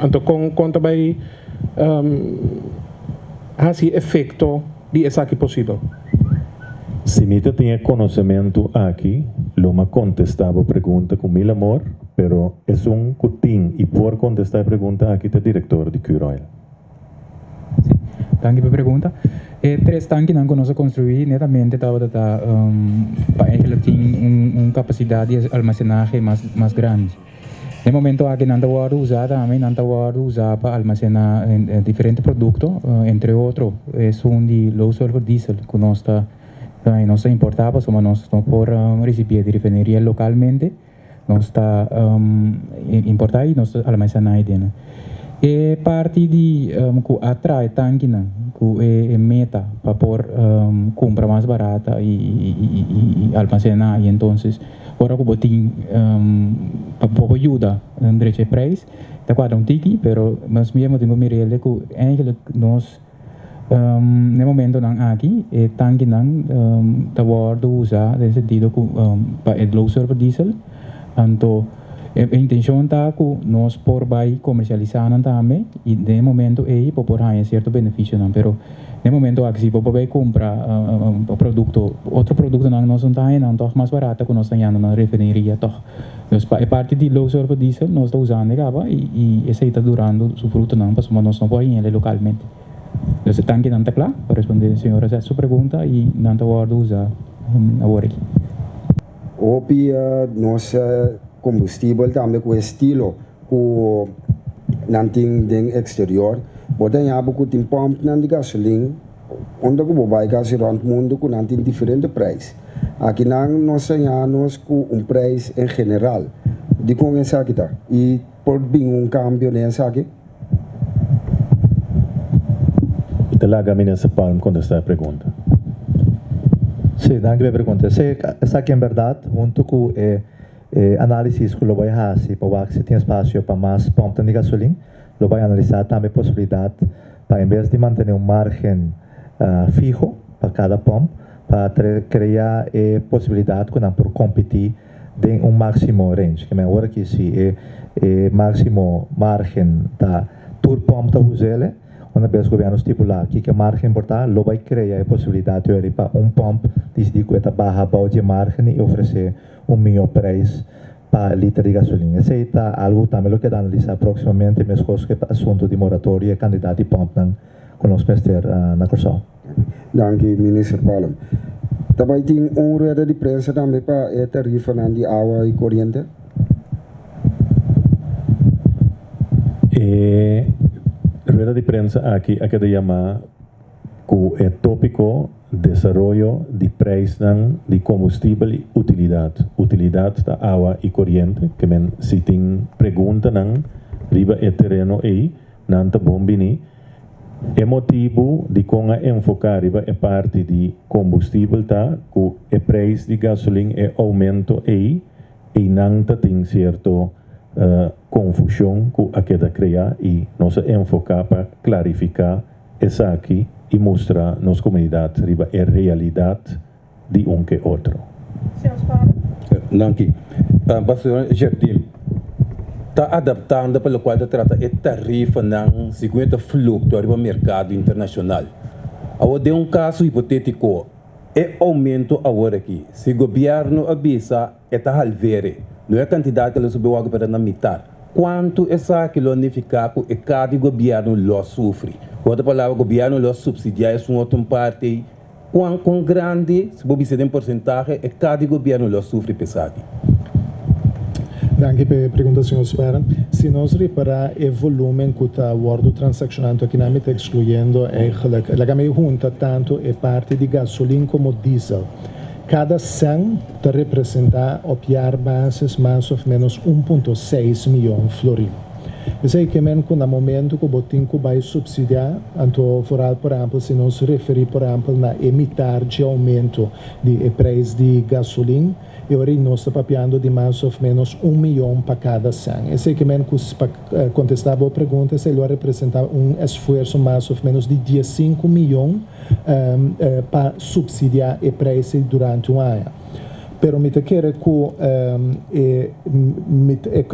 S13: então com também esse efeito de essa aqui possível.
S1: Se Mita tinha conhecimento aqui, Loma contestava a pergunta com mil amor, pero é cutim e por contestar a pergunta aqui está diretor de Curoil.
S4: Danke pela pergunta. Três tanques não nós construir netamente para eigenlijk tem capacidade de armazenagem mais grande. No momento aqui não está usada também não está usada para armazenar diferentes produtos, entre outros é de low sulfur diesel que nós está importava, mas nós não por receber de refineria localmente, nós está importar e nós armazenar aí dentro. É parte de que atrai tanque que é meta para por comprar mais barata e armazenar e então agora que botin para ajuda durante o preço está quase tiki, mas mesmo tenho me real que eigenlijk nós no momento não aqui é tanque não está usado no sentido que para o low sulfur diesel então a intenção está que nós por vai comercializar também e no momento aí por ganhar certo benefício não, pero no momento aqui se por vai comprar outro produto não nós não tá não toch mais barato que nós temos na refineria toch. Nós é parte de low sulfur diesel nós está usando agora e esse está durando o fruto não, mas nós não podemos ele localmente. Então esse tanque não está claro para responder a senhora essa pergunta e não está usar agora aqui.
S6: Opi nossa combustível também com estilo com nanting deng exterior bodan ya bu kutin pump nan de gasolina onde que vai gas rond mundo com nanting diferente preço aqui nang nós anos com preço em geral de com essa aqui tá e por bem cambio nessa aqui
S1: Italaga nessa palma contestar a pergunta.
S11: Sí, danke pela pergunta. Essa aqui é verdade, junto com análisis que lo vai fazer para ver se tem espaço para mais pompas de gasolina, lo vai analisar também a possibilidade para, em vez de manter margem fijo para cada pompa, para criar a possibilidade que não por competir em máximo range. Que agora que se máximo margem da tour pompa da usele, onde o governo estipular que a margem importante, lo vai criar a possibilidade de para pompa de que barra de margem e oferecer melhor preço para litro de gasolina. Esse é algo também que vai analisar proximamente, mas que é assunto de moratória e candidato de pompa com o nosso ministério na Corsão.
S6: Danke, Minister Palom. Também tem rede de prensa também para a tarifa de água e corrente?
S1: Rueda de prensa aqui que chama com o tópico desarrollo de preços de combustível e utilidade da água e corrente, que se tem pergunta riba o terreno aí, não tá bom bini, é motivo de com a enfocar riba é parte de combustível tá, com o preço de gasolina é aumento aí, e não tá tem certo confusão com a que da criar e nós enfocar para clarificar essa aqui e mostrar nas comunidades a realidade de que outro.
S8: Nanki, Pastor Jardim, está adaptando para o qual trata a tarifa não segundo o fluxo do mercado internacional. Agora, de caso hipotético, é aumento agora aqui. Se o governo avisa, é halvere. Não é a quantidade que ele subiu agora para na metade. Quanto essa que lo unificar e cada governo lo sofre? Outra palavra, o governo lo subsidia é uma outra parte. Quão grande, se você tem porcentagem, e cada governo lo sofre pesado.
S9: Danke pela pergunta, Sr. Sperren. Se nós reparar o volume que está o transaccionando aqui, não está excluindo, ela me junta tanto a parte de gasolina como diesel. cada 100 te representa op jaarbasis mais of menos 1,6 miljoen florino. Eu sei que mesmo no momento que o botinho vai subsidiar, então, por exemplo, se nós referir, por exemplo, na emitar de aumento de preço de gasolina, eu nós estamos papiando de mais ou menos 1 milhão para cada 100. Eu sei que mesmo para contestar a pergunta, se ele representa esforço mais ou menos de 15 milhões para subsidiar o preço durante um ano. Pero me te quero que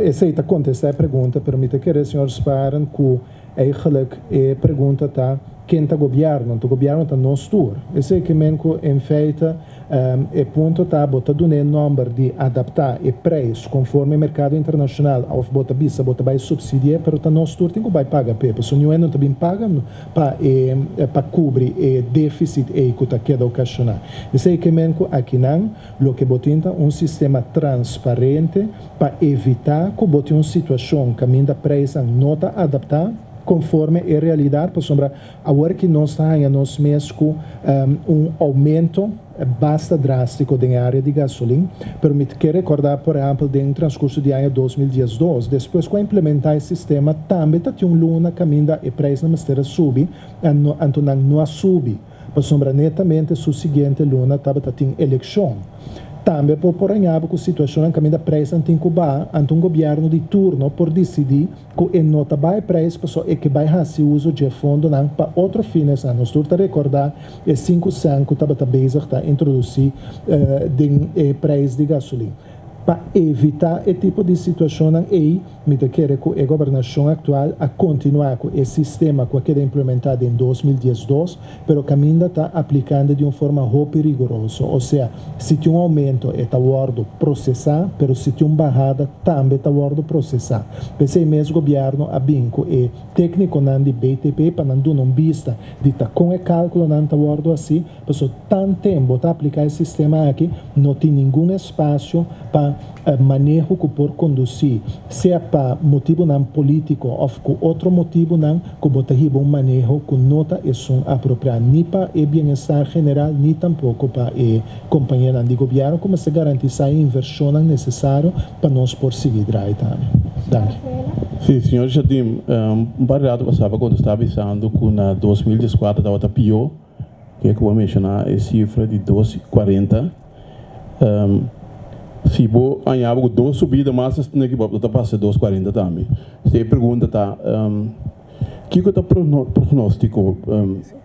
S9: aceita contestar a pergunta, pero me te quero senhor sparen que eigenlijk pergunta tá quem está governo, o governo está nos tour. Eu sei que mesmo em feita o ponto está botando um número de adaptar o preço conforme o mercado internacional, ao bota bisa, bota vai subsidiar, pero está nos tour tem que vai pagar pepe. Se não não também paga para cobrir o déficit que está queda ocasionar. Eu sei que mesmo aqui não, o que botinta sistema transparente para evitar que bote uma situação que a preço não está adaptar conforme a realidade, por sombra, agora que nós temos mesmo aumento bastante drástico na área de gasolina, permite que recordar, por exemplo, no transcurso do ano 2012, depois que implementar o sistema, também tinha luna caminho e preço não estava subir, então não subir, por sombra, netamente, a seguinte luna estava tendo eleição. Também por anhabo com a situação em que a presa em Cuba, ante um governo de turno por decidir que não está bem preso e que vai fazer uso de fundo para outros fins. Nós temos que recordar que 5 anos que estava bezig a introduzir o preço de gasolina. Para evitar esse tipo de situação, me quero que a governação atual a continuar com esse sistema que foi implementado em 2012, mas que ainda está aplicando de uma forma muito rigorosa. Ou seja, se tem um aumento, está guardo processar, mas se tem uma barrada, também está guardo processar. Esse mesmo governo a binco e técnico de BTP para não dar uma vista de com o cálculo não está guardo assim, mas tanto tempo está aplicar esse sistema aqui, não tem nenhum espaço para manejo que por conduzir, seja para motivo não político ou com outro motivo não, que botar manejo que não está apropriado nem para o bem-estar general, nem tampouco para a companhia de governo, como se garantir a inversão necessária para nós prosseguir também.
S7: Sim, senhor Jardim, barrado passava quando estava avisando que na 2014 estava pior, que é que eu vou mencionar a cifra de 12,40. Se vou ganhar duas subidas, mas tem que botar para 2,40 também. Se pergunta tá, que é o prognóstico?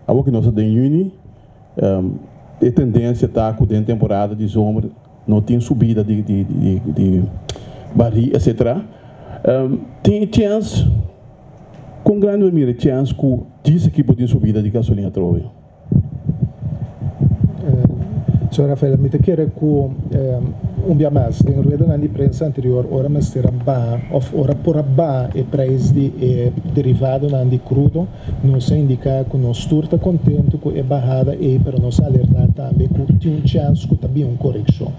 S7: Algo que nós temos em junho, a tendência está que dentro da temporada de sombra não tem subida de barril, etc. Tem chance, com grande maneira, chance que esse equipo de subida de gasolina trove.
S9: Senhor Rafael, me quero que dia mais, tem rueda na imprensa anterior, ora mas terá ora por ba e preço de derivado de crudo, nos indica que nós está contente com a barrada e para nos alertar também que tem um chance que também uma correção.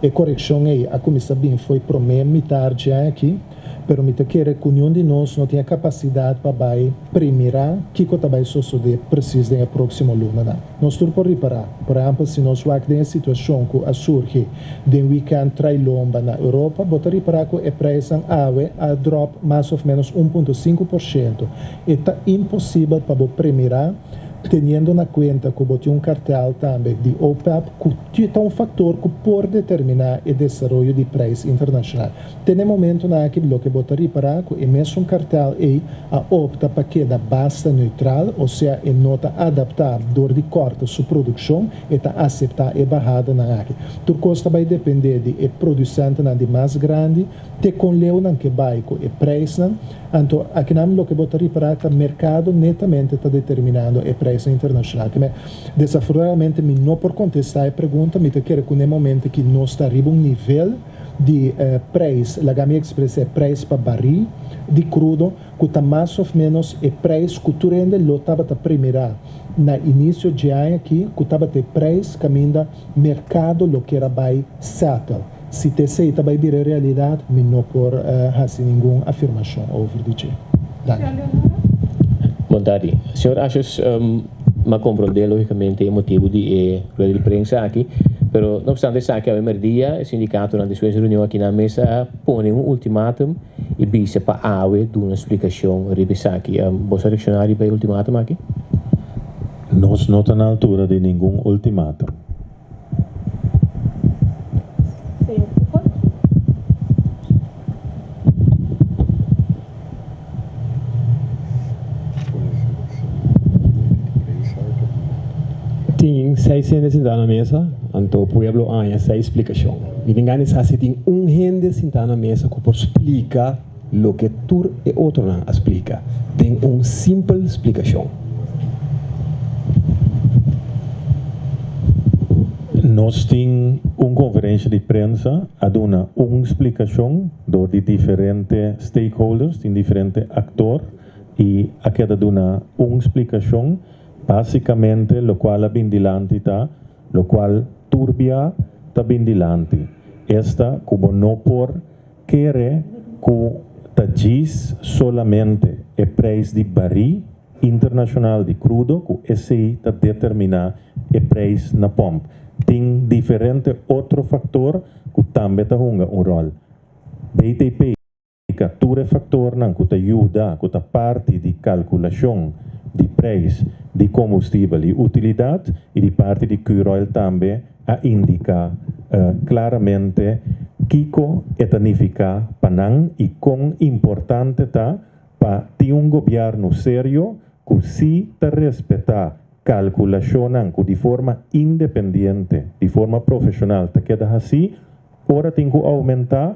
S9: A correção aí, a comissão bem foi promessa tarde aqui, pero me quero que nenhum de nós não tenha capacidade para premirar que vai suceder preciso na próxima luna. Nós temos por reparar, por exemplo, se nós vamos ter a situação que surge de weekend trai lomba na Europa, bota reparar que a preço a drop mais ou menos 1,5%. É impossível para premirar, tendo na conta que botou um cartel também de OPEP, que é um fator que pode determinar o desenvolvimento de preço internacional. Tem um momento naquilo que botou reparar que é mesmo um cartel aí a opta para que da basta neutral, ou seja, é nota adaptar dor de corte sua produção e tá aceitar a barrada na aqui. Tudo costa vai depender de o producente de mais grande, te com leu não que vai com o preço, então aqui não que botou reparar que o mercado netamente está determinando o preço internacional. Que desafortunadamente, não por contestar a pergunta, me quero que no momento que nós está arriba um nível de preço, a Gami Express é preço para barril de crudo, que está mais ou menos o preço que tu rende estava a primeira na início de ano aqui, que estava a preço caminho mercado, lo que era by settle. Se te aceita vai vir a realidade, não por fazer nenhuma afirmação over de
S12: Montari, senhor acha me compreender logicamente o motivo de rueda de prensa aqui, Pero no obstante, sabe que a merdia, el sindicato durante su reunión aquí en la mesa pone un ultimátum y dice para AWE de una explicación ribisaki. ¿Vos reaccionar para el ultimátum aquí?
S1: Nos no están a la altura de ningún ultimátum.
S5: Tem 600 sentados na mesa, então o pueblo há essa explicação. E ninguém sabe tem gente sentado na mesa que pode explicar o que tu e outro não explica. Tem simples explicação.
S1: Nós temos uma conferência de prensa a dar uma explicação de diferentes stakeholders, de diferentes atores, e a cada uma explicação basicamente lo qual abindilante ta, lo qual turbia ta bindilante. Esta como no por querer que ta gis solamente el preço de barril internacional de crudo que esse ta determina el preço na pompa. Tem diferente outro fator que também ta junga um rol. BTP captura factor nan que ta ajuda, que ta parte de calculação de preço de combustível e utilidade e de parte de Cruoil também a indicar claramente kiko etanifica panang e quão importante está para ter governo sério que se ta respeitar calculação de forma independente, de forma profissional, ta queda assim, ora tem que aumentar,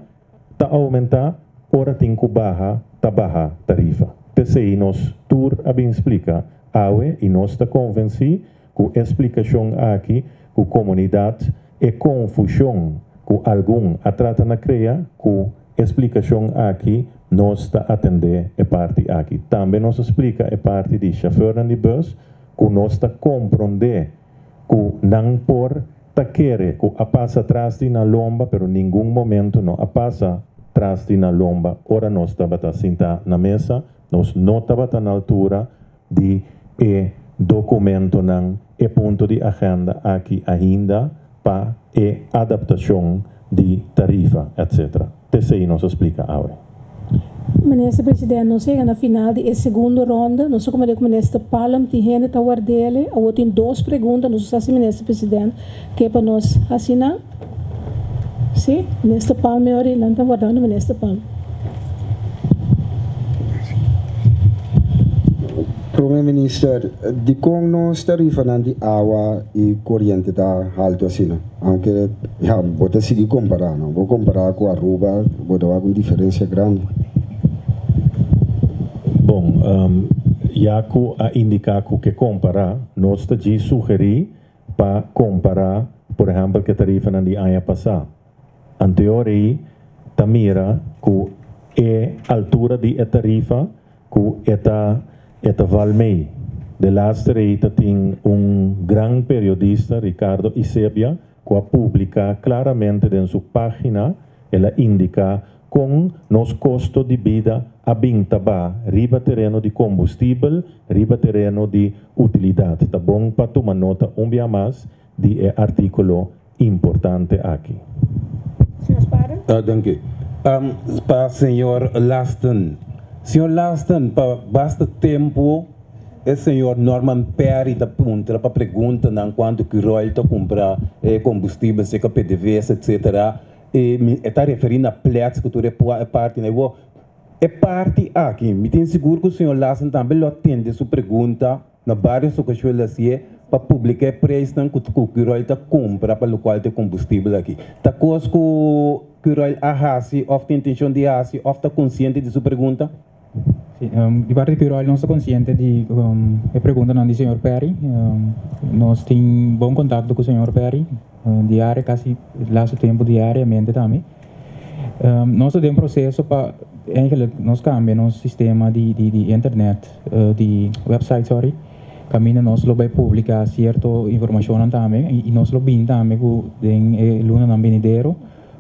S1: ora tem que baixar tarifa. Tese nos tur abin explica awe e nós está convencido que a explicação aqui que a comunidade é confusão que algum a trata na creia que a explicação aqui nós está atender a parte aqui. Também nos explica a parte de chauffeur de bus que nós está compreender que não por ta querer que a passa atrás de na lomba, pero nenhum momento não a passa atrás de na lomba. Ora nós estava sentar na mesa. Nós não estamos na altura de documento não e ponto de agenda aqui ainda para a adaptação de tarifa, etc. TCI nos explica agora.
S14: Ministro Presidente, nós chegamos na final da segunda ronda. Nós como o Ministro Palm tem gente a guardar. Eu tenho duas perguntas. Nós estamos Ministro Presidente que é para nós assinar. Sim, Ministro Palm é hora não está guardando Ministro Palm.
S6: Primeiro-Ministro, de como nós tarifas de água e corrente está alto assim, aunque já vou seguir comparando, vou comparar com a Aruba, vou dar uma diferença grande.
S1: Bom, já que a indicar que comparar, nós estamos sugerir para comparar, por exemplo, que a tarifa de ano passado. Anteriormente, mira que a altura de tarifa que está valmei. De laatste reden tem grande periodista, Ricardo Isebia, que publica claramente em sua página, ela indica com nos custo de vida a bintaba, riba terreno de combustível, riba terreno de utilidade. Tá bom para tomar nota dia mais de artículo importante aqui.
S8: Dank u. Para o senhor Lasten. Senhor Lasten, para basta tempo, o senhor Norman Perry está para a pergunta quanto que o Royal está comprar combustível, seja PDVs, etc. E está referindo a pletos que tu é parte, né? É parte aqui. Me tem seguro que o senhor Lassen também lo atende sua pergunta na várias ocasiões assim para publicar preço que o Royal está compra para o qual tem combustível aqui. Está coisa que o Royal arrase, ou tem intenção de arrase, ou está consciente de sua pergunta?
S4: Sim, de parte do Royal não está consciente de a pergunta do senhor Perry. Nós temos bom contato com o senhor Perry, diário, quase laço tempo diariamente também. Nós temos um processo para nós cambiar nosso sistema de internet, de website, sorry. Caminho nós lo vai publicar certa informação também e nós lo bin também com luna na venidero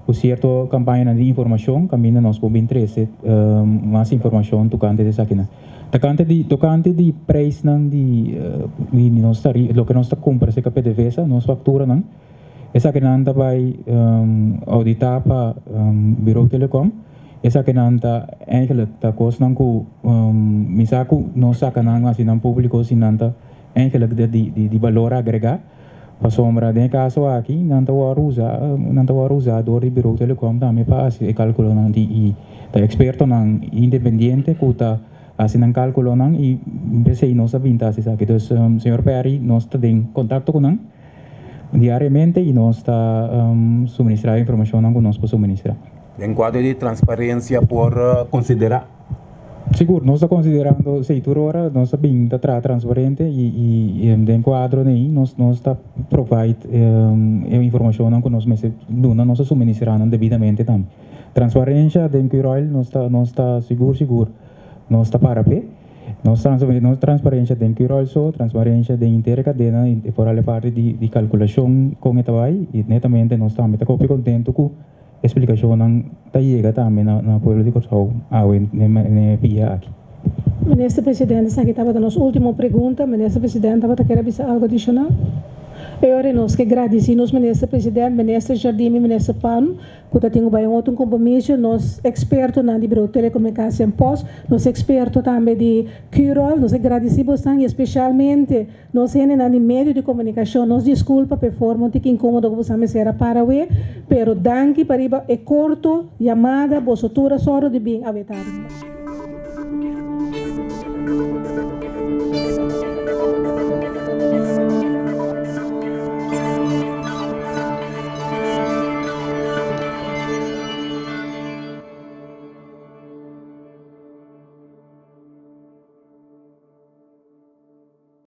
S4: com certa campanha de informação caminho nós vamos interesse mais informação tocante dessa aqui tocante de preço não de nós lo que nós está compra se PDVSA nós factura não esa que nanta by auditar pa Bureau Telecom, esa que nanta eigenlijk ta kos nang ku misaku no sa kanang asinan público sinanta eigenlijk di valor agregar pa sombra de caso aqui nanta waruza do di Bureau Telecom também pa e calculo nang di ta experto nang independiente kuta asinan calculo nang e bese no sa vinta se sa que dos senhor Perry nos está en contacto con nang diariamente y nos está suministrando información que nos puede suministrar.
S8: En cuadro de transparencia por considerar.
S4: Seguro, nos está considerando sector ahora, nos está bien transparente y en cuadro de ahí nos está provide información que nos está suministrando debidamente también. Transparencia de Quirol nos está seguro, nos está para pé. Nos transparencia de Quirol so, transparencia de intercadena y por la parte de calculación con esta vai y netamente nos estamos contento con explicación que llega también al pueblo de Corsao en vía aquí.
S14: Ministro Presidente, aqui estava dando a última pergunta. Ministro Presidente, estava querendo avisar algo adicional? Eu nós que agradecemos Ministro Presidente, Ministro Jardim e Ministro Palm, que temos bem outro compromisso, nós expertos na Bureau de Telecomunicação Pós, nós expertos também de Quirol, nós agradecemos também, especialmente nós na meio de comunicação, nós desculpa por forma de que incômodo que você era para ver, pero danke para é curto, chamada, vosotros só de bem avetado.